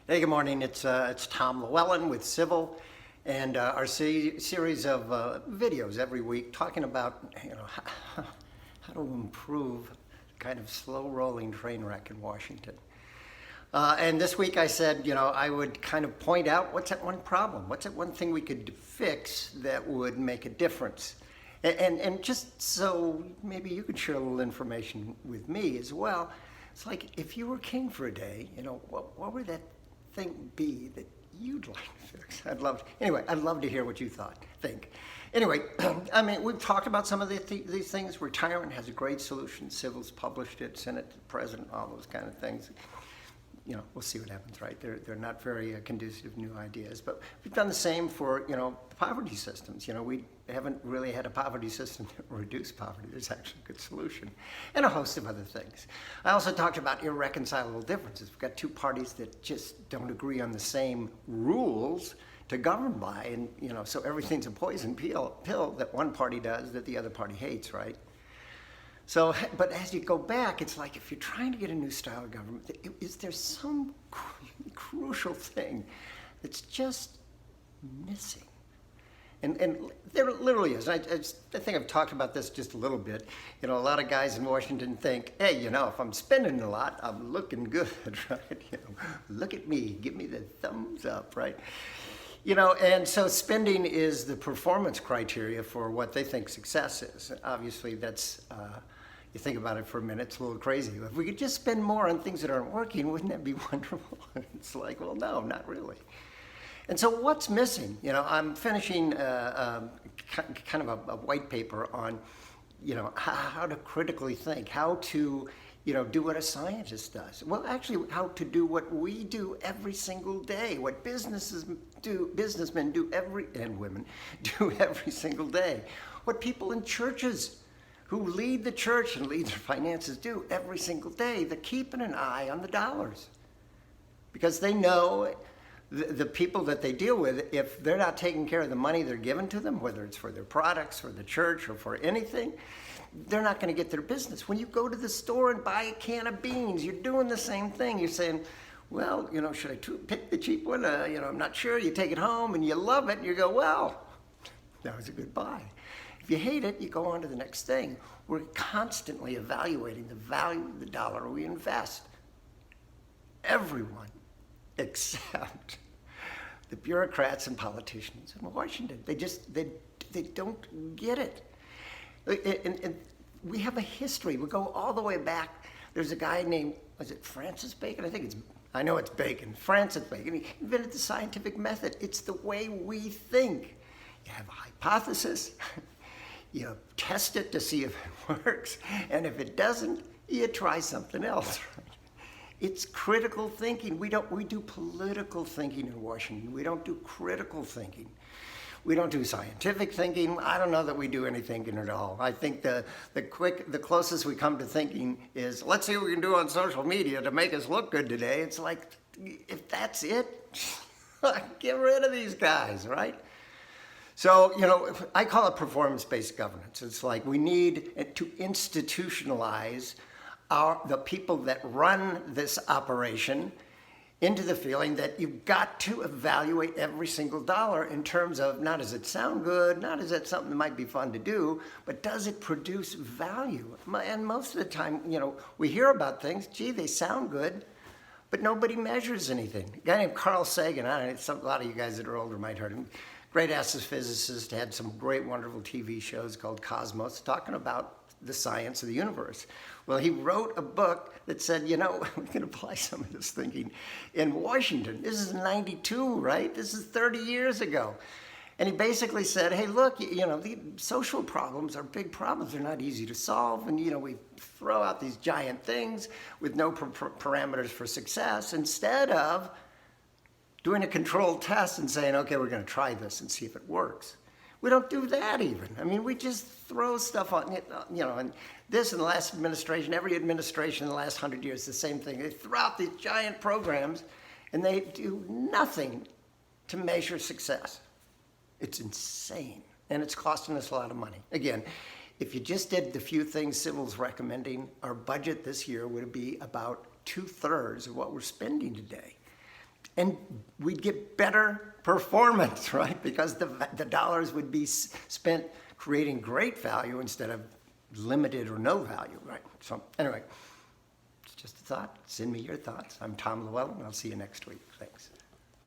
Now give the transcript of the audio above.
Hey, good morning. It's Tom Llewellyn with Civil, and our series of videos every week talking about how to improve the kind of slow-rolling train wreck in Washington. And this week I said I would kind of point out what's that one problem, what's that one thing we could fix that would make a difference, and just so maybe you could share a little information with me as well. It's like if you were king for a day, what would that thing be that you'd like to fix? I'd love to hear what you think. Anyway, I mean, we've talked about some of these things. Retirement has a great solution. Civil's published it, sent it to the president, all those kind of things. We'll see what happens, right? They're not very conducive new ideas. But we've done the same for, poverty systems. We haven't really had a poverty system that reduce poverty. There's actually a good solution. And a host of other things. I also talked about irreconcilable differences. We've got two parties that just don't agree on the same rules to govern by. And, so everything's a poison pill that one party does that the other party hates, right? So, but as you go back, it's like if you're trying to get a new style of government, is there some crucial thing that's just missing? And there literally is. I think I've talked about this just a little bit. A lot of guys in Washington think, hey, if I'm spending a lot, I'm looking good, right? Look at me, give me the thumbs up, right? And so spending is the performance criteria for what they think success is. Obviously, that's, you think about it for a minute, it's a little crazy. If we could just spend more on things that aren't working, wouldn't that be wonderful? It's like, well, no, not really. And so what's missing? I'm finishing kind of a white paper on, how to critically think, how to do what a scientist does. Well, actually, how to do what we do every single day, what businessmen do and women do every single day, what people in churches who lead the church and lead their finances do every single day. They're keeping an eye on the dollars because they know the people that they deal with, if they're not taking care of the money they're given to them, whether it's for their products or the church or for anything, they're not going to get their business. When you go to the store and buy a can of beans, you're doing the same thing. You're saying, well, should I pick the cheap one? I'm not sure. You take it home and you love it and you go, well, that was a good buy. If you hate it, you go on to the next thing. We're constantly evaluating the value of the dollar we invest. Everyone except the bureaucrats and politicians in Washington. They don't get it. And we have a history. We go all the way back. There's a guy named, was it Francis Bacon? I know it's Bacon. Francis Bacon. He invented the scientific method. It's the way we think. You have a hypothesis. You test it to see if it works. And if it doesn't, you try something else. Right? It's critical thinking. We do political thinking in Washington. We don't do critical thinking. We don't do scientific thinking. I don't know that we do any thinking at all. I think the closest we come to thinking is, let's see what we can do on social media to make us look good today. It's like, if that's it, get rid of these guys, right? So, I call it performance-based governance. It's like we need to institutionalize the people that run this operation into the feeling that you've got to evaluate every single dollar in terms of not does it sound good, not is it something that might be fun to do, but does it produce value? And most of the time, we hear about things, gee, they sound good, but nobody measures anything. A guy named Carl Sagan, a lot of you guys that are older might have heard him, great astrophysicist, had some great, wonderful TV shows called Cosmos, talking about the science of the universe. Well, he wrote a book that said, we can apply some of this thinking in Washington. This is 92, right? This is 30 years ago. And he basically said, hey, look, the social problems are big problems. They're not easy to solve. And, we throw out these giant things with no parameters for success instead of doing a controlled test and saying, okay, we're going to try this and see if it works. We don't do that even. I mean, we just throw stuff on, and this in the last administration, every administration in the last 100 years, the same thing. They throw out these giant programs and they do nothing to measure success. It's insane. And it's costing us a lot of money. Again, if you just did the few things Civil's recommending, our budget this year would be about 2/3 of what we're spending today. And we'd get better performance, right? Because the dollars would be spent creating great value instead of limited or no value, right? So anyway, it's just a thought. Send me your thoughts. I'm Tom Llewellyn. I'll see you next week. Thanks.